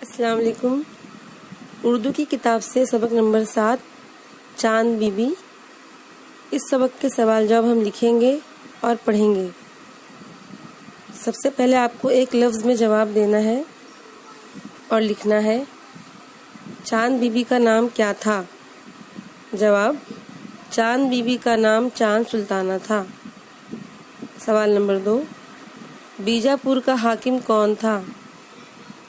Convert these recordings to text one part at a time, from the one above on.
السلام علیکم۔ اردو کی کتاب سے سبق نمبر 7 چاند بی بی۔ اس سبق کے سوال جواب ہم لکھیں گے اور پڑھیں گے۔ سب سے پہلے آپ کو ایک لفظ میں جواب دینا ہے اور لکھنا ہے چاند بی بی کا نام کیا تھا؟ جواب: چاند بی بی کا نام چاند سلطانہ تھا۔ سوال نمبر 2، بیجاپور کا حاکم کون تھا؟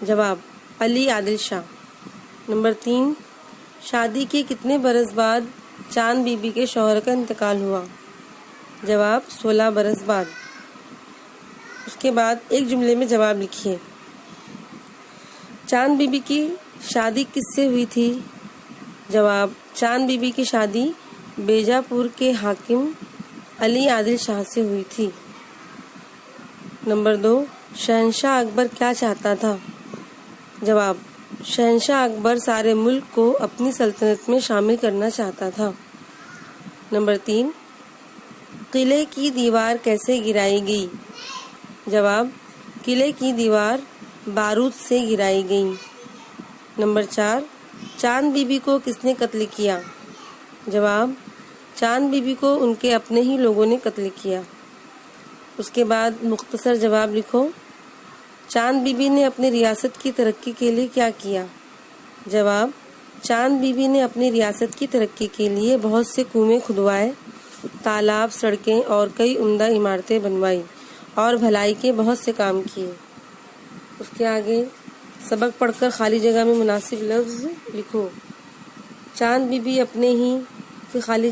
جواب: علی عادل شاہ۔ نمبر 3، شادی کے کتنے برس بعد چاند بی بی کے شوہر کا انتقال ہوا؟ جواب: 16 برس بعد۔ اس کے بعد ایک جملے میں جواب لکھیے۔ چاند بی بی کی شادی کس سے ہوئی تھی؟ جواب: چاند بی بی کی شادی بیجاپور کے حاکم علی عادل شاہ سے ہوئی تھی۔ نمبر 2، شہنشاہ اکبر کیا چاہتا تھا؟ جواب: شہنشاہ اکبر سارے ملک کو اپنی سلطنت میں شامل کرنا چاہتا تھا۔ نمبر 3، قلعے کی دیوار کیسے گرائی گئی؟ جواب: قلعے کی دیوار بارود سے گرائی گئی۔ نمبر 4، چاند بی بی کو کس نے قتل کیا؟ جواب: چاند بی بی کو ان کے اپنے ہی لوگوں نے قتل کیا۔ اس کے بعد مختصر جواب لکھو۔ چاند بی بی نے اپنی ریاست کی ترقی کے لیے کیا کیا؟ جواب: چاند بی بی نے اپنی ریاست کی ترقی کے لیے بہت سے کنویں کھدوائے، تالاب، سڑکیں اور کئی عمدہ عمارتیں بنوائی اور بھلائی کے بہت سے کام کیے۔ اس کے آگے سبق پڑھ کر خالی جگہ میں مناسب لفظ لکھو۔ چاند بی بی اپنے ہی پھر خالی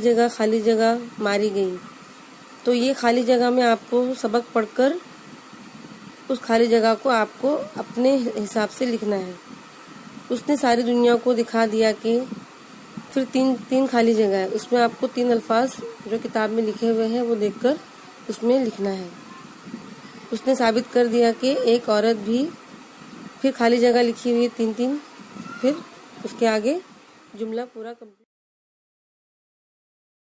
جگہ ماری گئی۔ تو یہ خالی جگہ میں آپ کو سبق پڑھ کر اس خالی جگہ کو آپ کو اپنے حساب سے لکھنا ہے۔ اس نے ساری دنیا کو دکھا دیا کہ پھر تین خالی جگہ ہے، اس میں آپ کو 3 الفاظ جو کتاب میں لکھے ہوئے ہیں وہ دیکھ کر اس میں لکھنا ہے۔ اس نے ثابت کر دیا کہ ایک عورت بھی، پھر خالی جگہ لکھی ہوئی 3 پھر اس کے آگے جملہ پورا کمپلیٹ۔